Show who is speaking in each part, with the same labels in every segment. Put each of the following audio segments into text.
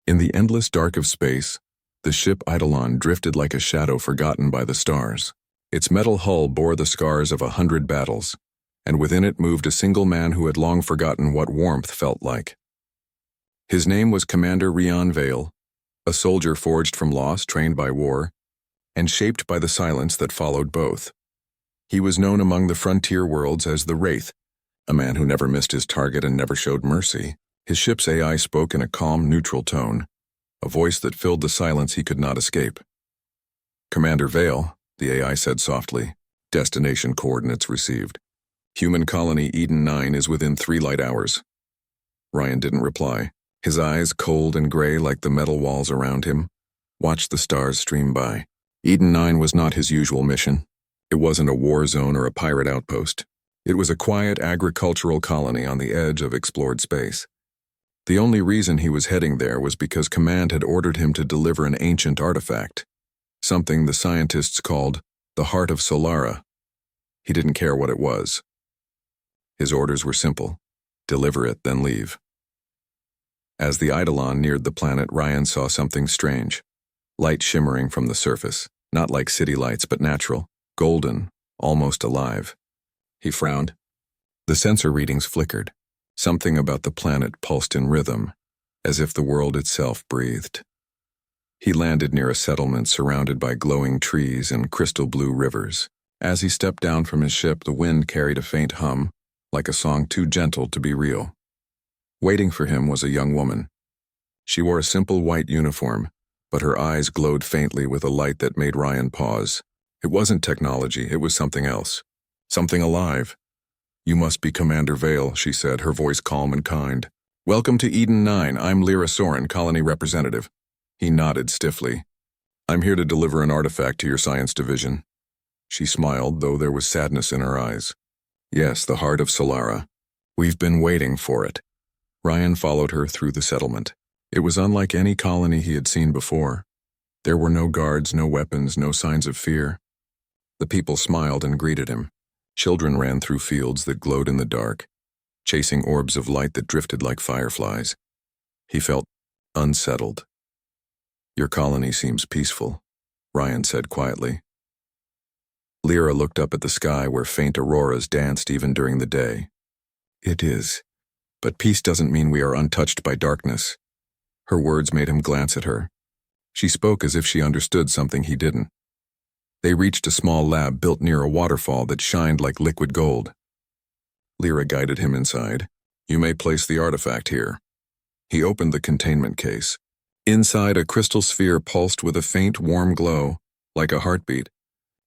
Speaker 1: In the endless dark of space, the ship Eidolon drifted like a shadow forgotten by the stars. Its metal hull bore the scars of 100 battles, and within it moved a single man who had long forgotten what warmth felt like. His name was Commander Rian Vale, a soldier forged from loss, trained by war, and shaped by the silence that followed both. He was known among the frontier worlds as the Wraith, a man who never missed his target and never showed mercy. His ship's AI spoke in a calm, neutral tone, a voice that filled the silence he could not escape. "Commander Vale," the AI said softly. "Destination coordinates received. Human colony Eden 9 is within 3 light hours." Ryan didn't reply. His eyes, cold and gray like the metal walls around him, watched the stars stream by. Eden 9 was not his usual mission. It wasn't a war zone or a pirate outpost. It was a quiet agricultural colony on the edge of explored space. The only reason he was heading there was because Command had ordered him to deliver an ancient artifact, something the scientists called the Heart of Solara. He didn't care what it was. His orders were simple: deliver it, then leave. As the Eidolon neared the planet, Ryan saw something strange. Light shimmering from the surface, not like city lights but natural, golden, almost alive. He frowned. The sensor readings flickered. Something about the planet pulsed in rhythm, as if the world itself breathed. He landed near a settlement surrounded by glowing trees and crystal blue rivers. As he stepped down from his ship, the wind carried a faint hum, like a song too gentle to be real. Waiting for him was a young woman. She wore a simple white uniform, but her eyes glowed faintly with a light that made Ryan pause. It wasn't technology, it was something else. Something alive. "You must be Commander Vale," she said, her voice calm and kind. "Welcome to Eden 9, I'm Lyra Soren, colony representative." He nodded stiffly. "I'm here to deliver an artifact to your science division." She smiled, though there was sadness in her eyes. "Yes, the Heart of Solara. We've been waiting for it." Ryan followed her through the settlement. It was unlike any colony he had seen before. There were no guards, no weapons, no signs of fear. The people smiled and greeted him. Children ran through fields that glowed in the dark, chasing orbs of light that drifted like fireflies. He felt unsettled. "Your colony seems peaceful," Ryan said quietly. Lyra looked up at the sky where faint auroras danced even during the day. "It is. But peace doesn't mean we are untouched by darkness." Her words made him glance at her. She spoke as if she understood something he didn't. They reached a small lab built near a waterfall that shined like liquid gold. Lyra guided him inside. "You may place the artifact here." He opened the containment case. Inside, a crystal sphere pulsed with a faint, warm glow, like a heartbeat.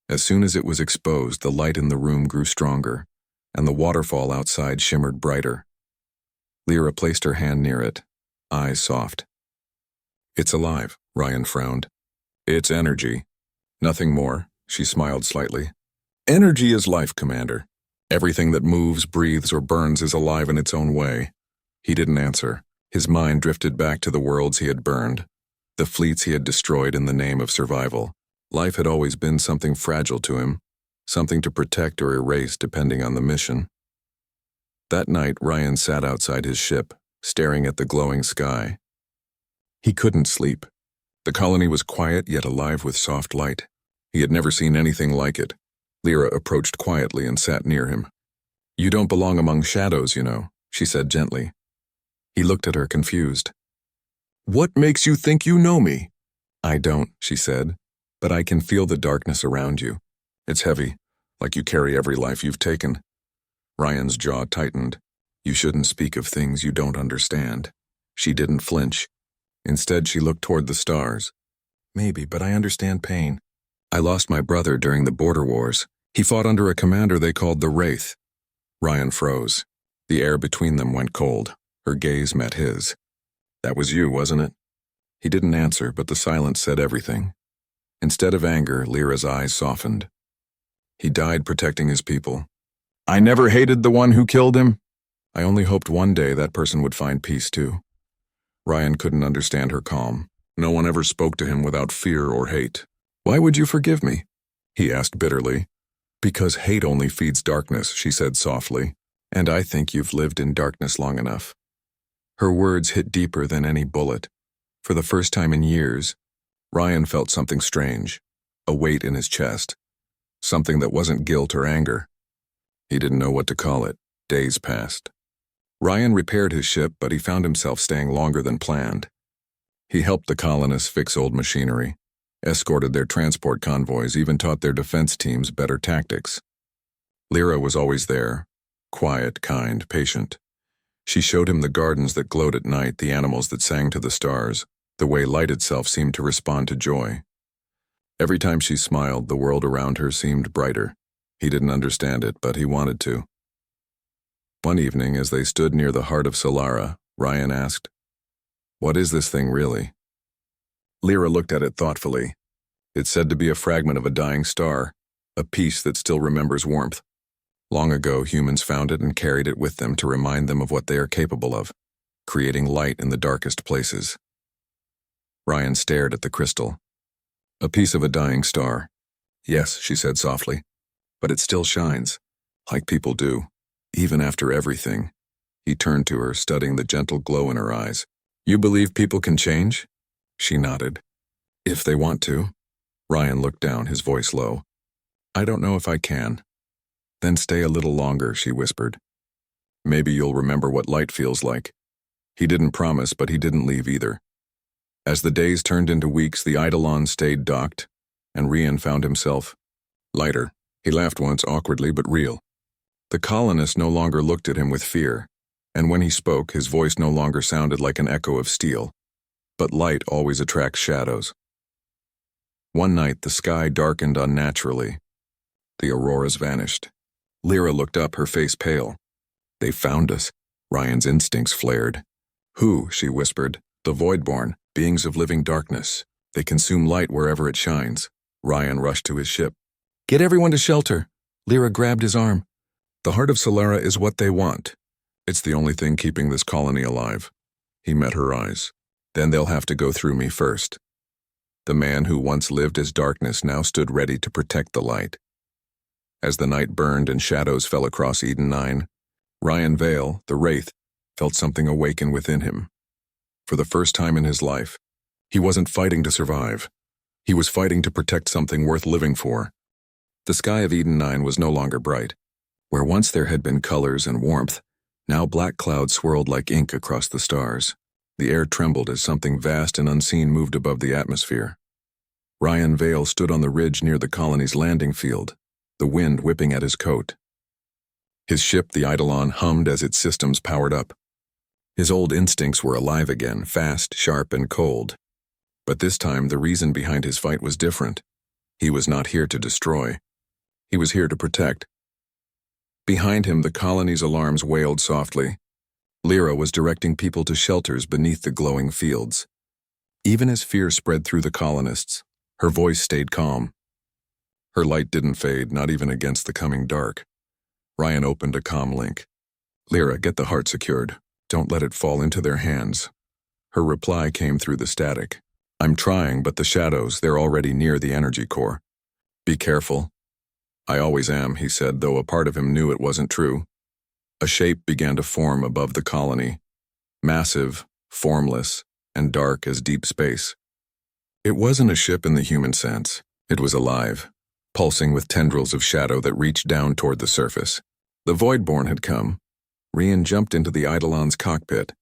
Speaker 1: As soon as it was exposed, the light in the room grew stronger, and the waterfall outside shimmered brighter. Lyra placed her hand near it, eyes soft. "It's alive," Ryan frowned. "It's energy. Nothing more," she smiled slightly. "Energy is life, Commander. Everything that moves, breathes, or burns is alive in its own way." He didn't answer. His mind drifted back to the worlds he had burned, the fleets he had destroyed in the name of survival. Life had always been something fragile to him, something to protect or erase depending on the mission. That night, Ryan sat outside his ship, staring at the glowing sky. He couldn't sleep. The colony was quiet yet alive with soft light. He had never seen anything like it. Lyra approached quietly and sat near him. "You don't belong among shadows, you know," she said gently. He looked at her, confused. "What makes you think you know me?" "I don't," she said, "but I can feel the darkness around you. It's heavy, like you carry every life you've taken." Ryan's jaw tightened. "You shouldn't speak of things you don't understand." She didn't flinch. Instead, she looked toward the stars. "Maybe, but I understand pain. I lost my brother during the border wars. He fought under a commander they called the Wraith." Ryan froze. The air between them went cold. Her gaze met his. "That was you, wasn't it?" He didn't answer, but the silence said everything. Instead of anger, Lyra's eyes softened. "He died protecting his people. I never hated the one who killed him. I only hoped one day that person would find peace too." Ryan couldn't understand her calm. No one ever spoke to him without fear or hate. "Why would you forgive me?" he asked bitterly. "Because hate only feeds darkness," she said softly, "and I think you've lived in darkness long enough." Her words hit deeper than any bullet. For the first time in years, Ryan felt something strange, a weight in his chest, something that wasn't guilt or anger. He didn't know what to call it. Days passed. Ryan repaired his ship, but he found himself staying longer than planned. He helped the colonists fix old machinery, escorted their transport convoys, even taught their defense teams better tactics. Lyra was always there, quiet, kind, patient. She showed him the gardens that glowed at night, the animals that sang to the stars, the way light itself seemed to respond to joy. Every time she smiled, the world around her seemed brighter. He didn't understand it, but he wanted to. One evening, as they stood near the heart of Solara, Ryan asked, "What is this thing really?" Lyra looked at it thoughtfully. It's said to be a fragment of a dying star, a piece that still remembers warmth. Long ago, humans found it and carried it with them to remind them of what they are capable of, creating light in the darkest places. Ryan stared at the crystal. A piece of a dying star. Yes, she said softly, but it still shines, like people do, even after everything. He turned to her, studying the gentle glow in her eyes. "You believe people can change?" She nodded. "If they want to." Ryan looked down, his voice low. "I don't know if I can." "Then stay a little longer," she whispered. "Maybe you'll remember what light feels like." He didn't promise, but he didn't leave either. As the days turned into weeks, the Eidolon stayed docked, and Ryan found himself lighter. He laughed once, awkwardly but real. The colonists no longer looked at him with fear, and when he spoke, his voice no longer sounded like an echo of steel. But light always attracts shadows. One night, the sky darkened unnaturally. The auroras vanished. Lyra looked up, her face pale. "They found us." Ryan's instincts flared. "Who?" she whispered. "The Voidborn, beings of living darkness. They consume light wherever it shines." Ryan rushed to his ship. "Get everyone to shelter." Lyra grabbed his arm. "The heart of Solara is what they want. It's the only thing keeping this colony alive." He met her eyes. "Then they'll have to go through me first." The man who once lived as darkness now stood ready to protect the light. As the night burned and shadows fell across Eden 9, Ryan Vale, the Wraith, felt something awaken within him. For the first time in his life, he wasn't fighting to survive. He was fighting to protect something worth living for. The sky of Eden 9 was no longer bright. Where once there had been colors and warmth, now black clouds swirled like ink across the stars. The air trembled as something vast and unseen moved above the atmosphere. Ryan Vale stood on the ridge near the colony's landing field, the wind whipping at his coat. His ship, the Eidolon, hummed as its systems powered up. His old instincts were alive again, fast, sharp, and cold. But this time, the reason behind his fight was different. He was not here to destroy. He was here to protect. Behind him, the colony's alarms wailed softly. Lyra was directing people to shelters beneath the glowing fields. Even as fear spread through the colonists, her voice stayed calm. Her light didn't fade, not even against the coming dark. Ryan opened a comm link. "Lyra, get the heart secured. Don't let it fall into their hands." Her reply came through the static. "I'm trying, but the shadows, they're already near the energy core. Be careful." "I always am," he said, though a part of him knew it wasn't true. A shape began to form above the colony. Massive, formless, and dark as deep space. It wasn't a ship in the human sense. It was alive, pulsing with tendrils of shadow that reached down toward the surface. The Voidborn had come. Ryan jumped into the Eidolon's cockpit.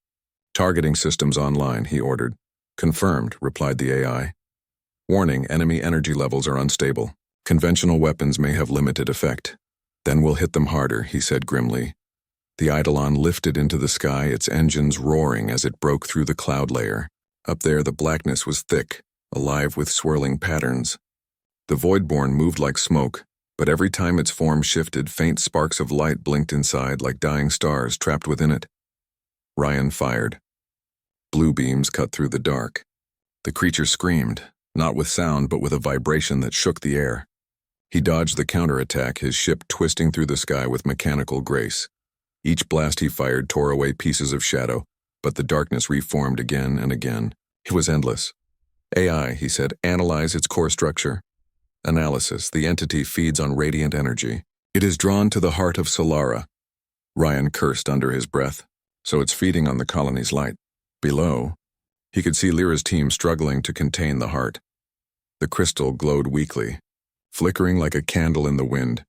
Speaker 1: "Targeting systems online," he ordered. "Confirmed," replied the AI. "Warning, enemy energy levels are unstable. Conventional weapons may have limited effect." "Then we'll hit them harder," he said grimly. The Eidolon lifted into the sky, its engines roaring as it broke through the cloud layer. Up there, the blackness was thick, alive with swirling patterns. The Voidborn moved like smoke, but every time its form shifted, faint sparks of light blinked inside like dying stars trapped within it. Ryan fired. Blue beams cut through the dark. The creature screamed, not with sound but with a vibration that shook the air. He dodged the counterattack, his ship twisting through the sky with mechanical grace. Each blast he fired tore away pieces of shadow, but the darkness reformed again and again. It was endless. "AI," he said, "analyze its core structure." Analysis. The entity feeds on radiant energy. It is drawn to the heart of Solara. Ryan cursed under his breath. So it's feeding on the colony's light. Below, He could see Lyra's team struggling to contain the heart. The crystal glowed weakly, flickering like a candle in the wind.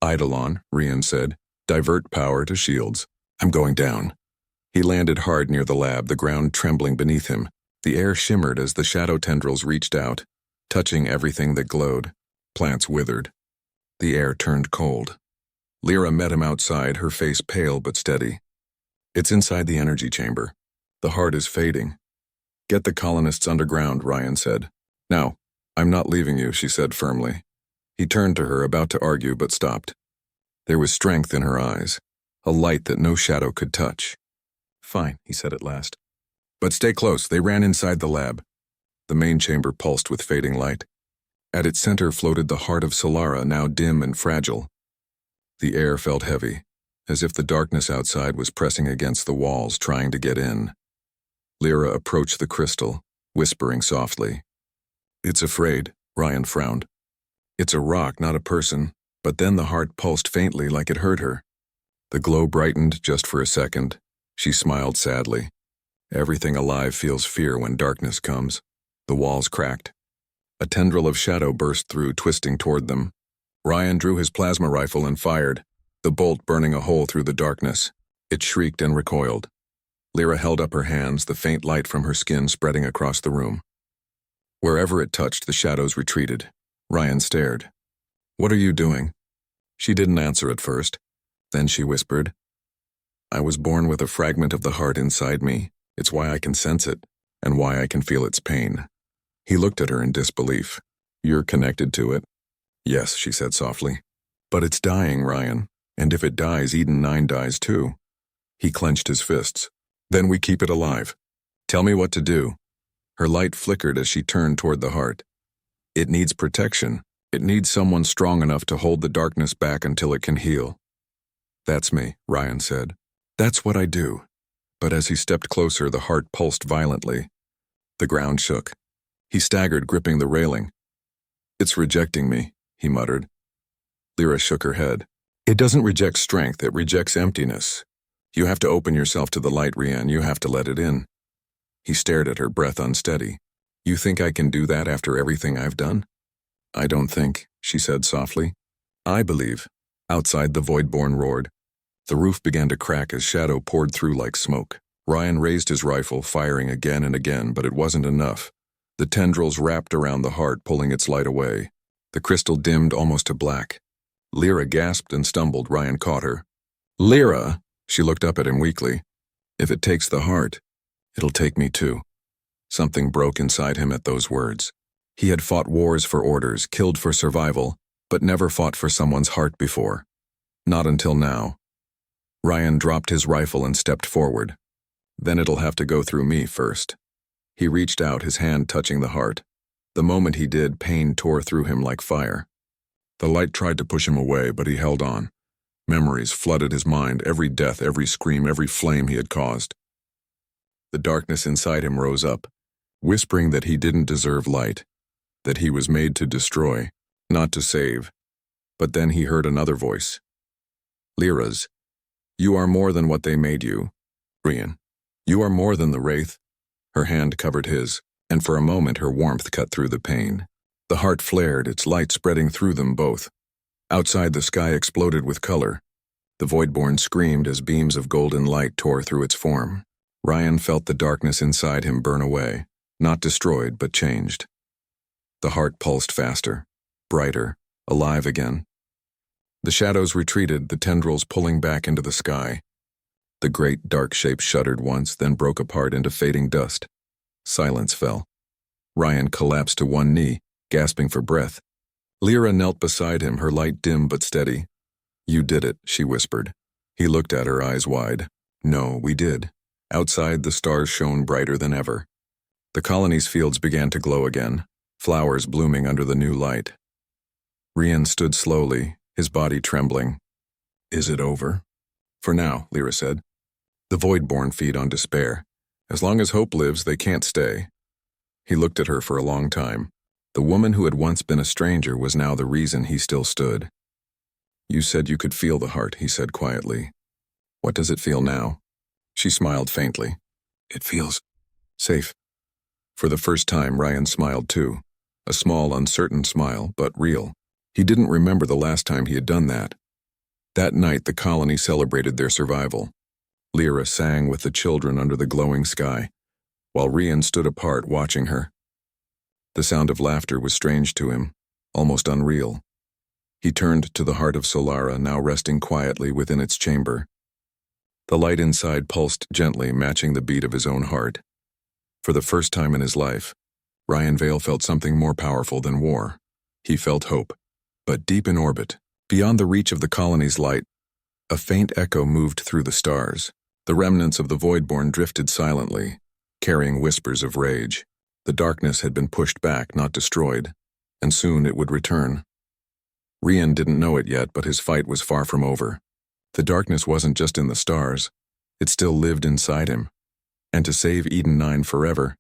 Speaker 1: "Eidolon," Rian said. "Divert power to shields. I'm going down." He landed hard near the lab, the ground trembling beneath him. The air shimmered as the shadow tendrils reached out, touching everything that glowed. Plants withered. The air turned cold. Lyra met him outside, her face pale but steady. "It's inside the energy chamber. The heart is fading." "Get the colonists underground," Ryan said. "Now, I'm not leaving you," she said firmly. He turned to her, about to argue, but stopped. There was strength in her eyes, a light that no shadow could touch. "Fine," he said at last. "But stay close." They ran inside the lab. The main chamber pulsed with fading light. At its center floated the heart of Solara, now dim and fragile. The air felt heavy, as if the darkness outside was pressing against the walls, trying to get in. Lyra approached the crystal, whispering softly. "It's afraid," Ryan frowned. "It's a rock, not a person." But then the heart pulsed faintly, like it heard her. The glow brightened just for a second. She smiled sadly. Everything alive feels fear when darkness comes. The walls cracked. A tendril of shadow burst through, twisting toward them. Ryan drew his plasma rifle and fired, the bolt burning a hole through the darkness. It shrieked and recoiled. Lyra held up her hands, the faint light from her skin spreading across the room. Wherever it touched, the shadows retreated. Ryan stared. "What are you doing?" She didn't answer at first. Then she whispered, "I was born with a fragment of the heart inside me. It's why I can sense it, and why I can feel its pain." He looked at her in disbelief. "You're connected to it?" "Yes," she said softly. "But it's dying, Ryan. And if it dies, Eden 9 dies too." He clenched his fists. "Then we keep it alive. Tell me what to do." Her light flickered as she turned toward the heart. "It needs protection. It needs someone strong enough to hold the darkness back until it can heal." "That's me," Ryan said. "That's what I do." But as he stepped closer, the heart pulsed violently. The ground shook. He staggered, gripping the railing. "It's rejecting me," he muttered. Lyra shook her head. "It doesn't reject strength, it rejects emptiness. You have to open yourself to the light, Rian. You have to let it in." He stared at her, breath unsteady. "You think I can do that after everything I've done?" "I don't think," she said softly. "I believe." Outside, the Voidborn roared. The roof began to crack as shadow poured through like smoke. Ryan raised his rifle, firing again and again, but it wasn't enough. The tendrils wrapped around the heart, pulling its light away. The crystal dimmed almost to black. Lyra gasped and stumbled. Ryan caught her. "Lyra!" She looked up at him weakly. "If it takes the heart, it'll take me too." Something broke inside him at those words. He had fought wars for orders, killed for survival, but never fought for someone's heart before. Not until now. Ryan dropped his rifle and stepped forward. "Then it'll have to go through me first." He reached out, his hand touching the heart. The moment he did, pain tore through him like fire. The light tried to push him away, but he held on. Memories flooded his mind, every death, every scream, every flame he had caused. The darkness inside him rose up, whispering that he didn't deserve light, that he was made to destroy, not to save. But then he heard another voice. Lyra's. "You are more than what they made you, Rian. You are more than the wraith." Her hand covered his, and for a moment her warmth cut through the pain. The heart flared, its light spreading through them both. Outside, the sky exploded with color. The Voidborn screamed as beams of golden light tore through its form. Ryan felt the darkness inside him burn away, not destroyed, but changed. The heart pulsed faster, brighter, alive again. The shadows retreated, the tendrils pulling back into the sky. The great dark shape shuddered once, then broke apart into fading dust. Silence fell. Ryan collapsed to one knee, gasping for breath. Lyra knelt beside him, her light dim but steady. "You did it," she whispered. He looked at her, eyes wide. "No, we did." Outside, the stars shone brighter than ever. The colony's fields began to glow again, flowers blooming under the new light. Rian stood slowly, his body trembling. "Is it over?" "For now," Lyra said. "The Voidborn feed on despair. As long as hope lives, they can't stay." He looked at her for a long time. The woman who had once been a stranger was now the reason he still stood. "You said you could feel the heart," he said quietly. "What does it feel now?" She smiled faintly. "It feels safe." For the first time, Ryan smiled too. A small, uncertain smile, but real. He didn't remember the last time he had done that. That night, the colony celebrated their survival. Lyra sang with the children under the glowing sky, while Ryan stood apart watching her. The sound of laughter was strange to him, almost unreal. He turned to the heart of Solara, now resting quietly within its chamber. The light inside pulsed gently, matching the beat of his own heart. For the first time in his life, Ryan Vale felt something more powerful than war. He felt hope. But deep in orbit, beyond the reach of the colony's light, a faint echo moved through the stars. The remnants of the Voidborn drifted silently, carrying whispers of rage. The darkness had been pushed back, not destroyed, and soon it would return. Ryan didn't know it yet, but his fight was far from over. The darkness wasn't just in the stars, it still lived inside him. And to save Eden 9 forever,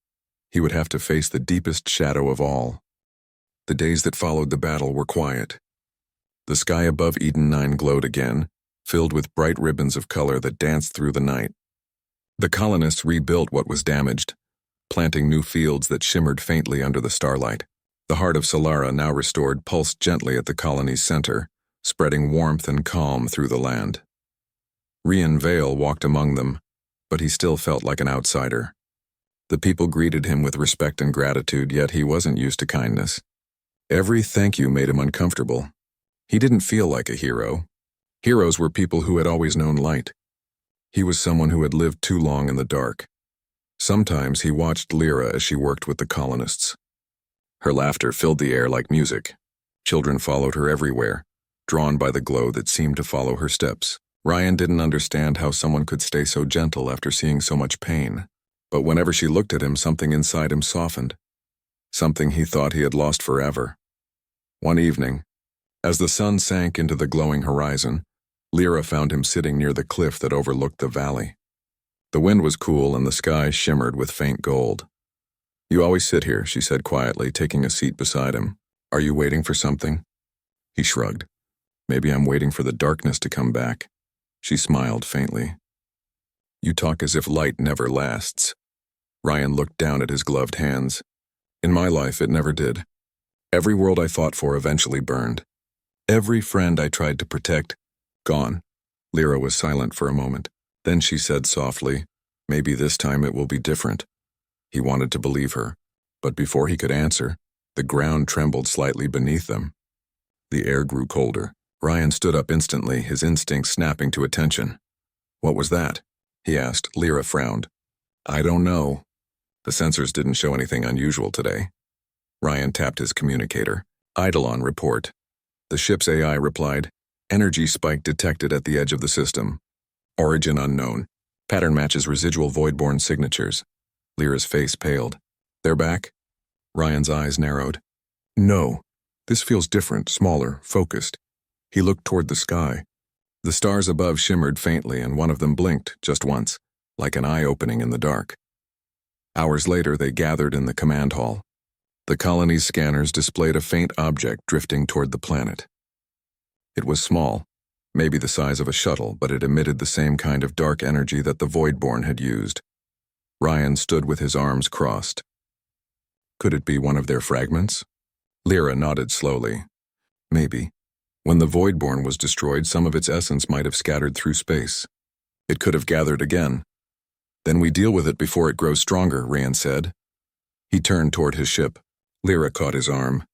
Speaker 1: he would have to face the deepest shadow of all. The days that followed the battle were quiet. The sky above Eden 9 glowed again, filled with bright ribbons of color that danced through the night. The colonists rebuilt what was damaged, planting new fields that shimmered faintly under the starlight. The heart of Solara, now restored, pulsed gently at the colony's center, spreading warmth and calm through the land. Ryan Vale walked among them, but he still felt like an outsider. The people greeted him with respect and gratitude, yet he wasn't used to kindness. Every thank you made him uncomfortable. He didn't feel like a hero. Heroes were people who had always known light. He was someone who had lived too long in the dark. Sometimes he watched Lyra as she worked with the colonists. Her laughter filled the air like music. Children followed her everywhere, drawn by the glow that seemed to follow her steps. Ryan didn't understand how someone could stay so gentle after seeing so much pain. But whenever she looked at him, something inside him softened. Something he thought he had lost forever. One evening, as the sun sank into the glowing horizon, Lyra found him sitting near the cliff that overlooked the valley. The wind was cool and the sky shimmered with faint gold. "You always sit here," she said quietly, taking a seat beside him. "Are you waiting for something?" He shrugged. "Maybe I'm waiting for the darkness to come back." She smiled faintly. "You talk as if light never lasts." Ryan looked down at his gloved hands. "In my life, it never did. Every world I fought for eventually burned. Every friend I tried to protect, gone." Lyra was silent for a moment. Then she said softly, "Maybe this time it will be different." He wanted to believe her, but before he could answer, the ground trembled slightly beneath them. The air grew colder. Ryan stood up instantly, his instincts snapping to attention. "What was that?" he asked. Lyra frowned. "I don't know. The sensors didn't show anything unusual today." Ryan tapped his communicator. "Eidolon report." The ship's AI replied, "Energy spike detected at the edge of the system. Origin unknown. Pattern matches residual Voidborn signatures." Lyra's face paled. "They're back?" Ryan's eyes narrowed. "No. This feels different, smaller, focused." He looked toward the sky. The stars above shimmered faintly, and one of them blinked just once, like an eye opening in the dark. Hours later, they gathered in the command hall. The colony's scanners displayed a faint object drifting toward the planet. It was small, maybe the size of a shuttle, but it emitted the same kind of dark energy that the Voidborn had used. Ryan stood with his arms crossed. Could it be one of their fragments? Lyra nodded slowly. Maybe. When the Voidborn was destroyed, some of its essence might have scattered through space. It could have gathered again. "Then we deal with it before it grows stronger," Ryan said. He turned toward his ship. Lyra caught his arm.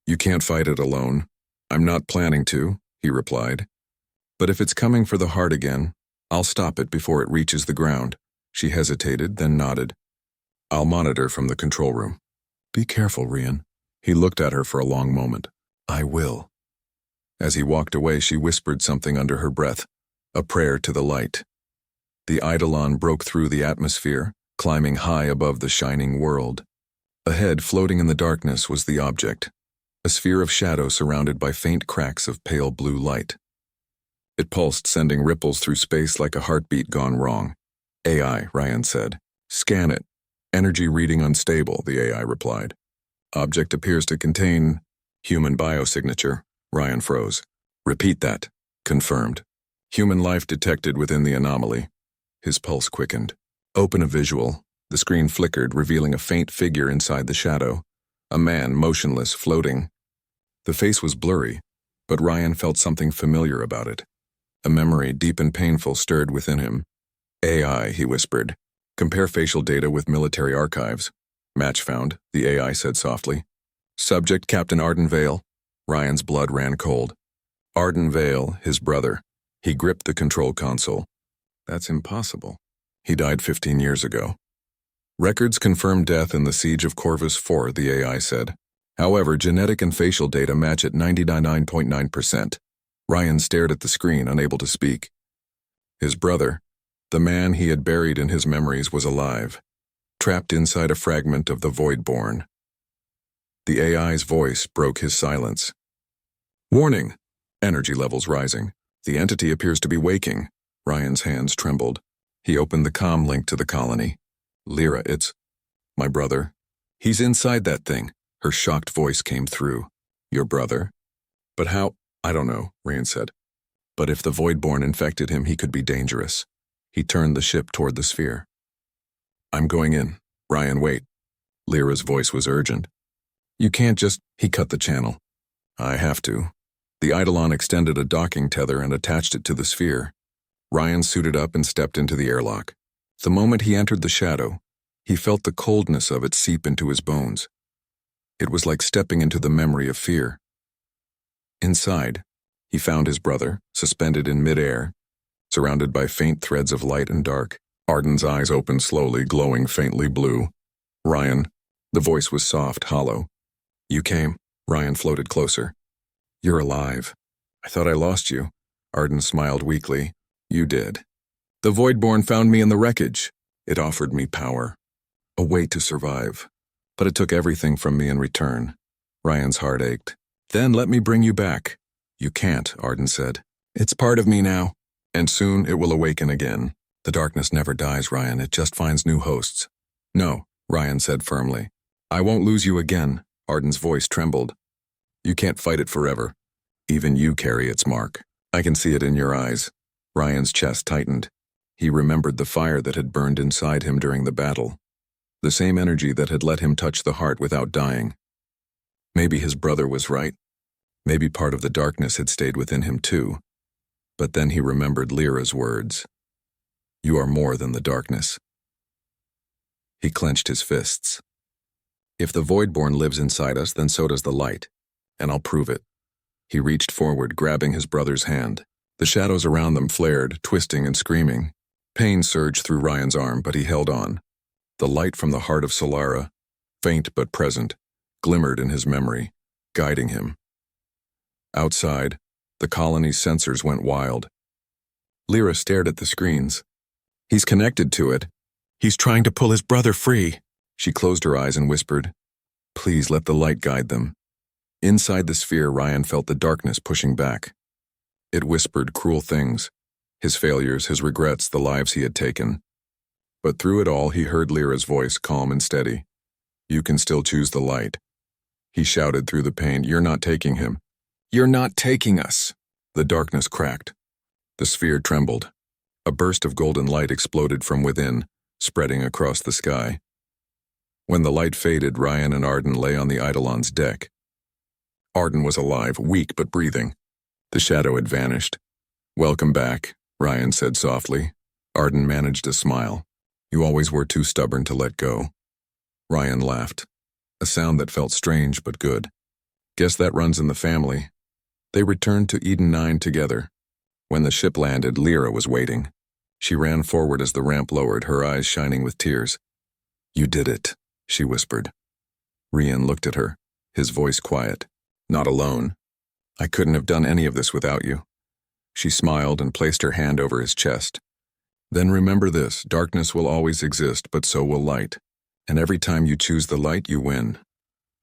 Speaker 1: "You can't fight it alone." "I'm not planning to," he replied. "But if it's coming for the heart again, I'll stop it before it reaches the ground." She hesitated, then nodded. "I'll monitor from the control room." "Be careful, Ryan." He looked at her for a long moment. "I will." As he walked away, she whispered something under her breath, a prayer to the light. The Eidolon broke through the atmosphere, climbing high above the shining world. Ahead, floating in the darkness, was the object, a sphere of shadow surrounded by faint cracks of pale blue light. It pulsed, sending ripples through space like a heartbeat gone wrong. "AI," Ryan said. "Scan it." "Energy reading unstable," the AI replied. "Object appears to contain human biosignature." Ryan froze. "Repeat that." "Confirmed." "Human life detected within the anomaly." His pulse quickened. "Open a visual." The screen flickered, revealing a faint figure inside the shadow, a man motionless, floating. The face was blurry, but Ryan felt something familiar about it. A memory, deep and painful, stirred within him. AI, he whispered. Compare facial data with military archives. Match found, the AI said softly. Subject, Captain Arden Vale. Ryan's blood ran cold. Arden Vale, his brother. He gripped the control console. That's impossible. He died 15 years ago. Records confirm death in the siege of Corvus IV, the AI said. However, genetic and facial data match at 99.9%. Ryan stared at the screen, unable to speak. His brother, the man he had buried in his memories, was alive, trapped inside a fragment of the Voidborn. The AI's voice broke his silence. Warning! Energy levels rising. The entity appears to be waking. Ryan's hands trembled. He opened the comm link to the colony. Lyra, it's my brother. He's inside that thing. Her shocked voice came through. Your brother? But how? I don't know, Ryan said. But if the Voidborn infected him, he could be dangerous. He turned the ship toward the sphere. I'm going in. Ryan, wait. Lyra's voice was urgent. You can't just... He cut the channel. I have to. The Eidolon extended a docking tether and attached it to the sphere. Ryan suited up and stepped into the airlock. The moment he entered the shadow, he felt the coldness of it seep into his bones. It was like stepping into the memory of fear. Inside, he found his brother, suspended in midair, surrounded by faint threads of light and dark. Arden's eyes opened slowly, glowing faintly blue. Ryan, the voice was soft, hollow. You came. Ryan floated closer. You're alive. I thought I lost you. Arden smiled weakly. You did. The Voidborn found me in the wreckage. It offered me power, a way to survive. But it took everything from me in return. Ryan's heart ached. Then let me bring you back. You can't, Arden said. It's part of me now, and soon it will awaken again. The darkness never dies, Ryan. It just finds new hosts. No, Ryan said firmly. I won't lose you again. Arden's voice trembled. You can't fight it forever. Even you carry its mark. I can see it in your eyes. Ryan's chest tightened. He remembered the fire that had burned inside him during the battle. The same energy that had let him touch the heart without dying. Maybe his brother was right. Maybe part of the darkness had stayed within him too. But then he remembered Lyra's words. You are more than the darkness. He clenched his fists. If the Voidborn lives inside us, then so does the light. And I'll prove it. He reached forward, grabbing his brother's hand. The shadows around them flared, twisting and screaming. Pain surged through Ryan's arm, but he held on. The light from the heart of Solara, faint but present, glimmered in his memory, guiding him. Outside, the colony's sensors went wild. Lyra stared at the screens. He's connected to it. He's trying to pull his brother free. She closed her eyes and whispered, Please let the light guide them. Inside the sphere, Ryan felt the darkness pushing back. It whispered cruel things, his failures, his regrets, the lives he had taken. But through it all, he heard Lyra's voice, calm and steady. You can still choose the light. He shouted through the pain, You're not taking him. You're not taking us. The darkness cracked. The sphere trembled. A burst of golden light exploded from within, spreading across the sky. When the light faded, Ryan and Arden lay on the Eidolon's deck. Arden was alive, weak but breathing. The shadow had vanished. Welcome back, Ryan said softly. Arden managed a smile. You always were too stubborn to let go. Ryan laughed, a sound that felt strange but good. Guess that runs in the family. They returned to Eden 9 together. When the ship landed, Lyra was waiting. She ran forward as the ramp lowered, her eyes shining with tears. You did it, she whispered. Ryan looked at her, his voice quiet. Not alone. I couldn't have done any of this without you. She smiled and placed her hand over his chest. Then remember this, darkness will always exist, but so will light. And every time you choose the light, you win.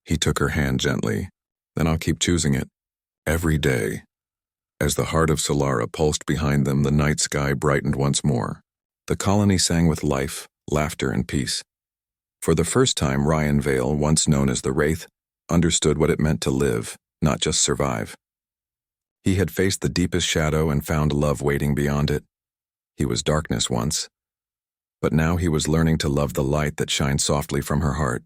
Speaker 1: He took her hand gently. Then I'll keep choosing it. Every day. As the heart of Solara pulsed behind them, the night sky brightened once more. The colony sang with life, laughter, and peace. For the first time, Ryan Vale, once known as the Wraith, understood what it meant to live, not just survive. He had faced the deepest shadow and found love waiting beyond it. He was darkness once, but now he was learning to love the light that shines softly from her heart.